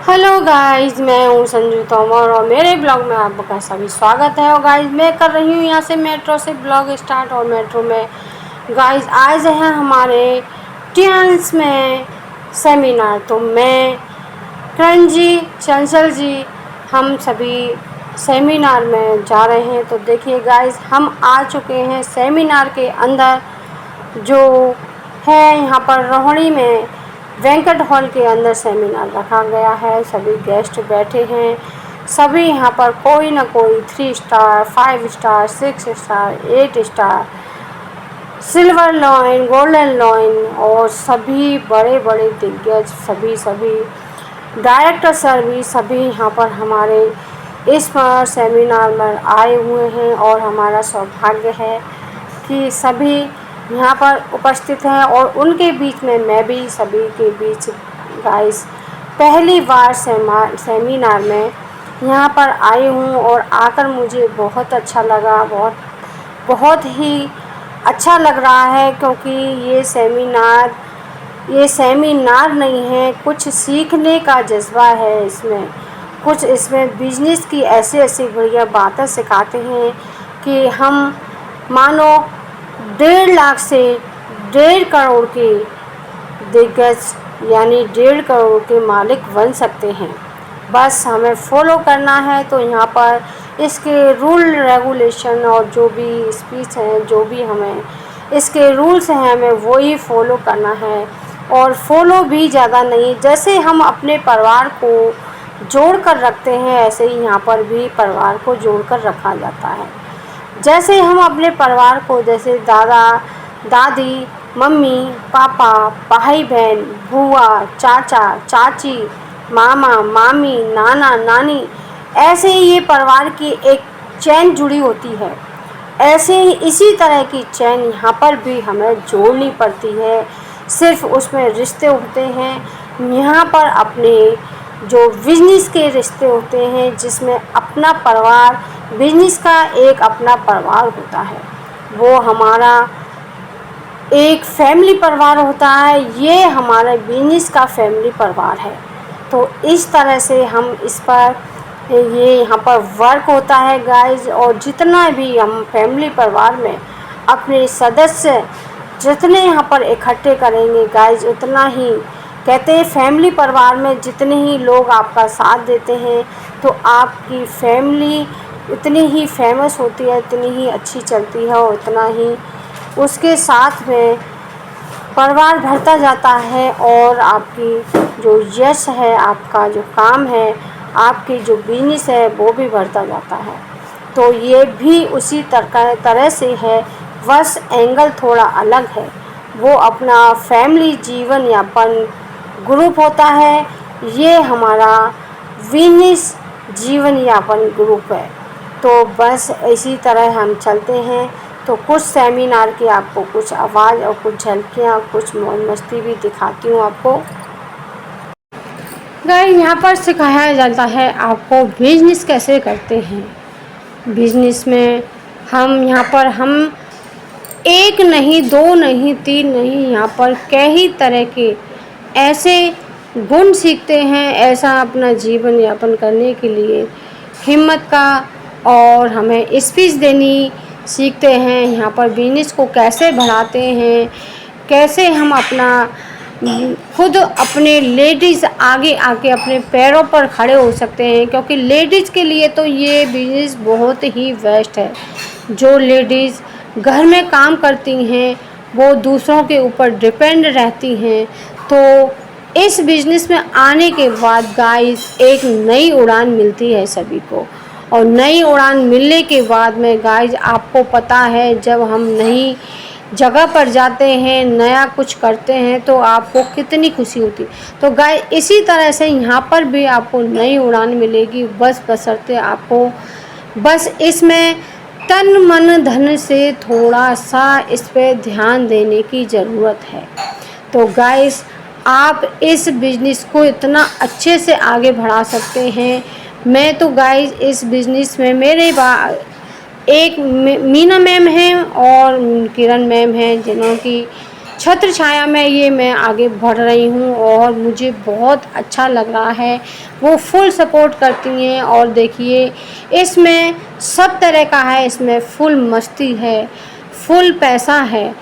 Hello guys, मैं हूँ संजू तोमर और मेरे ब्लॉग में आपका सभी स्वागत है। और गाइस, मैं कर रही हूँ यहाँ से मेट्रो से ब्लॉग स्टार्ट। और मेट्रो में गाइस आज है हमारे टियंस में सेमिनार। तो मैं करण जी, चंचल जी, हम सभी सेमिनार में जा रहे हैं। तो देखिए गाइस, हम आ चुके हैं सेमिनार के अंदर, जो है यहाँ पर रोहिणी में वेंकट हॉल के अंदर सेमिनार रखा गया है। सभी गेस्ट बैठे हैं। सभी यहाँ पर कोई ना कोई 3 star, 5 star, 6 star, 8 star, silver lion, golden lion और सभी बड़े बड़े दिग्गज, सभी डायरेक्टर सर भी सभी यहाँ पर हमारे इस पर सेमिनार में आए हुए हैं। और हमारा सौभाग्य है कि सभी यहाँ पर उपस्थित हैं। और उनके बीच में मैं भी सभी के बीच गाइस पहली बार सेमिनार में यहाँ पर आई हूँ। और आकर मुझे बहुत अच्छा लगा, बहुत ही अच्छा लग रहा है। क्योंकि ये सेमिनार नहीं है, कुछ सीखने का जज्बा है इसमें। कुछ इसमें बिजनेस की ऐसी ऐसी बढ़िया बातें सिखाते हैं कि हम मानो 1.5 लाख से 1.5 करोड़ के दिग्गज यानी 1.5 करोड़ के मालिक बन सकते हैं। बस हमें फॉलो करना है। तो यहाँ पर इसके रूल रेगुलेशन और जो भी स्पीच हैं, जो भी हमें इसके रूल्स हैं, हमें वही फॉलो करना है। और फॉलो भी ज़्यादा नहीं, जैसे हम अपने परिवार को जोड़ कर रखते हैं ऐसे ही यहाँ पर भी परिवार को जोड़ कर रखा जाता है। जैसे हम अपने परिवार को, जैसे दादा दादी, मम्मी पापा, भाई बहन, बुआ, चाचा चाची, मामा मामी, नाना नानी, ऐसे ही ये परिवार की एक चैन जुड़ी होती है। ऐसे ही इसी तरह की चैन यहाँ पर भी हमें जोड़नी पड़ती है। सिर्फ उसमें रिश्ते होते हैं यहाँ पर अपने जो बिजनेस के रिश्ते होते हैं, जिसमें अपना परिवार, बिजनेस का एक अपना परिवार होता है, वो हमारा एक फैमिली परिवार होता है। ये हमारा बिजनेस का फैमिली परिवार है। तो इस तरह से हम इस पर ये यहाँ पर वर्क होता है गाइज। और जितना भी हम फैमिली परिवार में अपने सदस्य जितने यहाँ पर इकट्ठे करेंगे गाइज, उतना ही कहते हैं फैमिली परिवार में जितने ही लोग आपका साथ देते हैं, तो आपकी फैमिली उतनी ही फेमस होती है, इतनी ही अच्छी चलती है और उतना ही उसके साथ में परिवार बढ़ता जाता है। और आपकी जो यश है, आपका जो काम है, आपकी जो बिजनेस है, वो भी बढ़ता जाता है। तो ये भी उसी तरह से है, बस एंगल थोड़ा अलग है। वो अपना फैमिली जीवन यापन ग्रुप होता है, ये हमारा बिजनेस जीवन यापन ग्रुप है। तो बस इसी तरह हम चलते हैं। तो कुछ सेमिनार की आपको कुछ आवाज़ और कुछ झलकियाँ, कुछ मौज मस्ती भी दिखाती हूँ आपको। गाइस, यहाँ पर सिखाया जाता है आपको बिजनेस कैसे करते हैं। बिजनेस में हम एक नहीं, 2 नहीं, 3 नहीं, यहाँ पर कई तरह के ऐसे गुण सीखते हैं, ऐसा अपना जीवन यापन करने के लिए हिम्मत का। और हमें स्पीच देनी सीखते हैं। यहाँ पर बिजनेस को कैसे बढ़ाते हैं, कैसे हम अपना खुद अपने लेडीज़ आगे आके अपने पैरों पर खड़े हो सकते हैं। क्योंकि लेडीज़ के लिए तो ये बिजनेस बहुत ही बेस्ट है। जो लेडीज़ घर में काम करती हैं, वो दूसरों के ऊपर डिपेंड रहती हैं। तो इस बिज़नेस में आने के बाद गाइस एक नई उड़ान मिलती है सभी को। और नई उड़ान मिलने के बाद में गाइस आपको पता है, जब हम नई जगह पर जाते हैं, नया कुछ करते हैं, तो आपको कितनी खुशी होती है। तो गाइस इसी तरह से यहाँ पर भी आपको नई उड़ान मिलेगी, बस बशर्ते आपको बस इसमें तन मन धन से थोड़ा सा इस पे ध्यान देने की ज़रूरत है। तो गाइस आप इस बिज़नेस को इतना अच्छे से आगे बढ़ा सकते हैं। मैं तो गाइस इस बिज़नेस में मेरे एक मीना मैम हैं और किरण मैम हैं, जिन्हों की छत्र छाया में ये मैं आगे बढ़ रही हूँ और मुझे बहुत अच्छा लग रहा है। वो फुल सपोर्ट करती हैं और देखिए इसमें सब तरह का है, इसमें फुल मस्ती है, फुल पैसा है,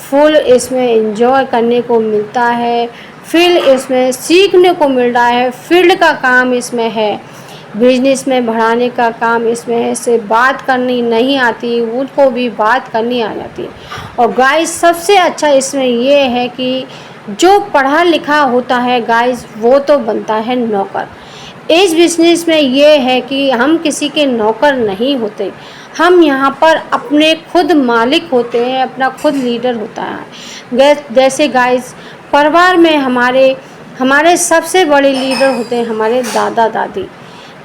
फुल इसमें एंजॉय करने को मिलता है, फिर इसमें सीखने को मिल रहा है, फील्ड का काम इसमें है, बिजनेस में बढ़ाने का काम इसमें है। से बात करनी नहीं आती उनको भी बात करनी आ जाती है। और गाइस सबसे अच्छा इसमें ये है कि जो पढ़ा लिखा होता है गाइस वो तो बनता है नौकर। इस बिजनेस में ये है कि हम किसी के नौकर नहीं होते, हम यहाँ पर अपने खुद मालिक होते हैं, अपना खुद लीडर होता है। जैसे गाइस परिवार में हमारे सबसे बड़े लीडर होते हैं हमारे दादा दादी,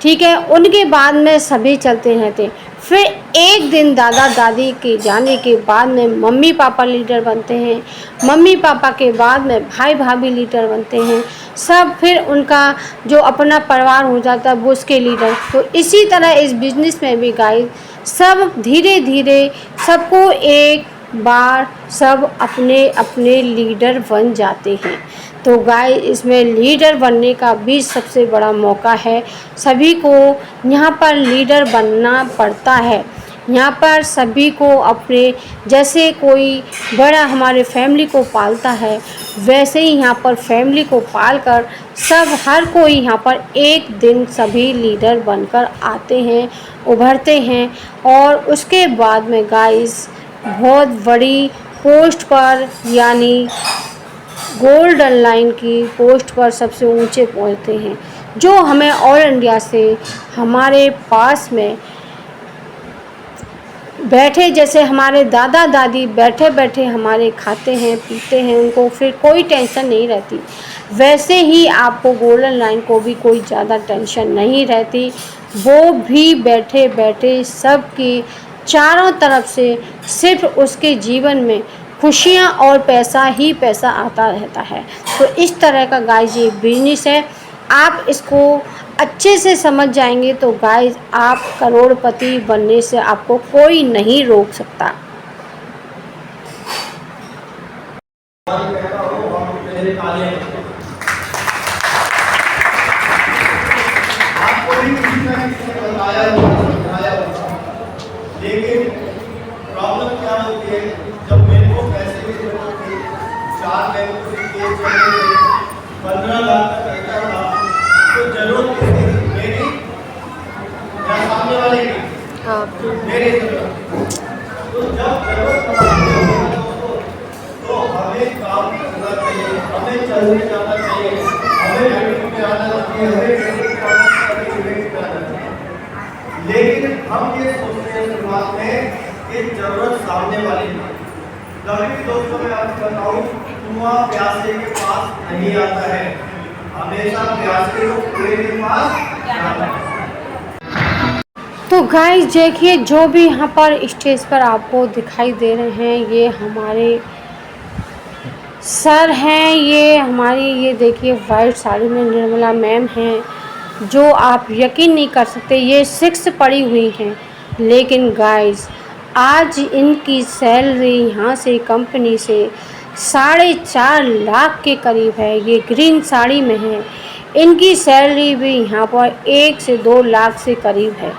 ठीक है, उनके बाद में सभी चलते रहते। फिर एक दिन दादा दादी के जाने के बाद में मम्मी पापा लीडर बनते हैं, मम्मी पापा के बाद में भाई भाभी लीडर बनते हैं, सब फिर उनका जो अपना परिवार हो जाता है वो उसके लीडर। तो इसी तरह इस बिज़नेस में भी गाइस सब धीरे धीरे सबको एक बार सब अपने अपने लीडर बन जाते हैं। तो गाइस इसमें लीडर बनने का भी सबसे बड़ा मौका है, सभी को यहाँ पर लीडर बनना पड़ता है। यहाँ पर सभी को अपने जैसे कोई बड़ा हमारे फैमिली को पालता है वैसे ही यहाँ पर फैमिली को पालकर सब हर कोई यहाँ पर एक दिन सभी लीडर बनकर आते हैं, उभरते हैं और उसके बाद में गाइस बहुत बड़ी पोस्ट पर यानी गोल्डन लाइन की पोस्ट पर सबसे ऊंचे पहुंचते हैं, जो हमें ऑल इंडिया से हमारे पास में बैठे जैसे हमारे दादा दादी बैठे बैठे हमारे खाते हैं पीते हैं, उनको फिर कोई टेंशन नहीं रहती, वैसे ही आपको गोल्डन लाइन को भी कोई ज़्यादा टेंशन नहीं रहती। वो भी बैठे बैठे सबकी चारों तरफ से सिर्फ उसके जीवन में खुशियाँ और पैसा ही पैसा आता रहता है। तो इस तरह का गाइस ये बिजनेस है, आप इसको अच्छे से समझ जाएंगे तो गाइस आप करोड़पति बनने से आपको कोई नहीं रोक सकता। लेकिन प्रॉब्लम क्या होती है, जब मेरे को पैसे की जरूरत थी, 4 बैंकों से केस चले थे, 15 लाख का खर्चा था, तो जरूरत किसकी थी? मेरी या सामने वाले की? मेरी जरूरत। तो जब जरूरत पड़ती है तो हमें काम करना चाहिए, हमें चलने जाना चाहिए, हमें मीटिंग में आना चाहिए, हमें मीटिंग में आना चाहिए। लेकिन हम ये सोचते हैं शुरुआत में कि जरूरत सामने वाली है। कभी दोस्तों मैं आपको बताऊं, कुआं प्यासे के पास नहीं आता है, हमेशा प्यासे को कुएं के पास जाता है। तो गाइस देखिए जो भी यहाँ पर स्टेज पर आपको दिखाई दे रहे हैं ये हमारे सर हैं, ये हमारी ये देखिए वाइट साड़ी में निर्मला मैम हैं, जो आप यकीन नहीं कर सकते ये 6 पड़ी हुई हैं। लेकिन गाइस आज इनकी सैलरी यहाँ से कंपनी से 4.5 लाख के करीब है। ये ग्रीन साड़ी में है, इनकी सैलरी भी यहाँ पर 1 से 2 लाख से करीब है।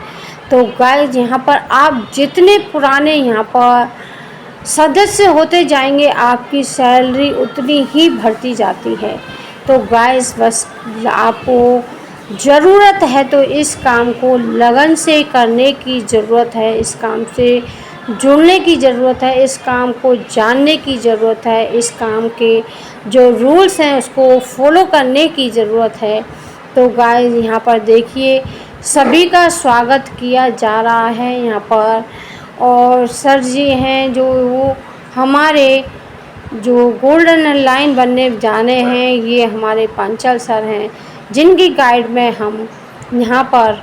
तो गाइस यहाँ पर आप जितने पुराने यहाँ पर सदस्य होते जाएंगे आपकी सैलरी उतनी ही बढ़ती जाती है। तो गाइस बस आपको ज़रूरत है तो इस काम को लगन से करने की ज़रूरत है, इस काम से जुड़ने की ज़रूरत है, इस काम को जानने की ज़रूरत है, इस काम के जो रूल्स हैं उसको फॉलो करने की ज़रूरत है। तो गाइस यहाँ पर देखिए सभी का स्वागत किया जा रहा है यहाँ पर, और सर जी हैं जो वो हमारे जो गोल्डन लाइन बनने जाने हैं, ये हमारे पांचाल सर हैं जिनकी गाइड में हम यहाँ पर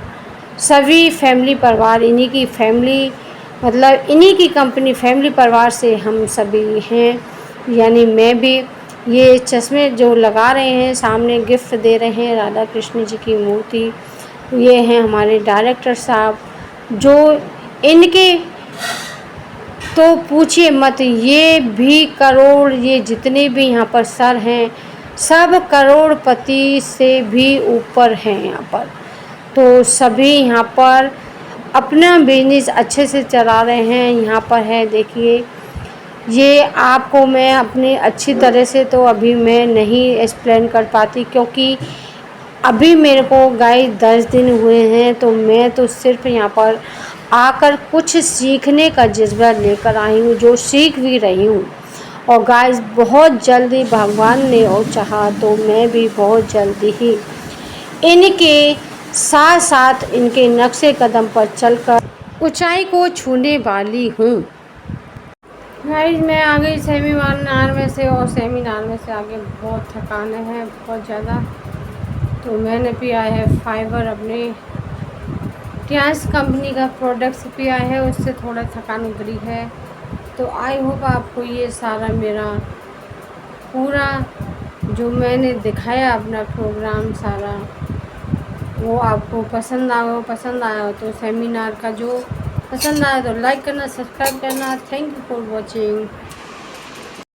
सभी फैमिली परिवार इन्हीं की फैमिली मतलब इन्हीं की कंपनी फैमिली परिवार से हम सभी हैं, यानी मैं भी। ये चश्मे जो लगा रहे हैं सामने गिफ्ट दे रहे हैं राधा कृष्ण जी की मूर्ति, ये हैं हमारे डायरेक्टर साहब जो इनके तो पूछिए मत, ये भी करोड़, ये जितने भी यहाँ पर सर हैं सब करोड़पति से भी ऊपर हैं यहाँ पर। तो सभी यहाँ पर अपना बिजनेस अच्छे से चला रहे हैं। यहाँ पर है देखिए, ये आपको मैं अपनी अच्छी तरह से तो अभी मैं नहीं एक्सप्लेन कर पाती, क्योंकि अभी मेरे को गाइस 10 दिन हुए हैं। तो मैं तो सिर्फ यहाँ पर आकर कुछ सीखने का जज्बा लेकर आई हूँ, जो सीख भी रही हूँ। और गाइस बहुत जल्दी भगवान ने और चाहा तो मैं भी बहुत जल्दी ही इनके साथ साथ इनके नक्शे कदम पर चलकर ऊंचाई को छूने वाली हूँ। गाइस मैं आ गई सेमिनार में से, और सेमिनार में से आगे बहुत थकान है, बहुत ज़्यादा। तो मैंने पिया है फाइबर, अपने ट्रांस कंपनी का प्रोडक्ट्स पिया है, उससे थोड़ा थकान उतरी है। तो आई होप आपको ये सारा मेरा पूरा जो मैंने दिखाया अपना प्रोग्राम सारा, वो आपको पसंद आया हो तो सेमिनार का जो पसंद आया तो लाइक करना, सब्सक्राइब करना। Thank you for watching.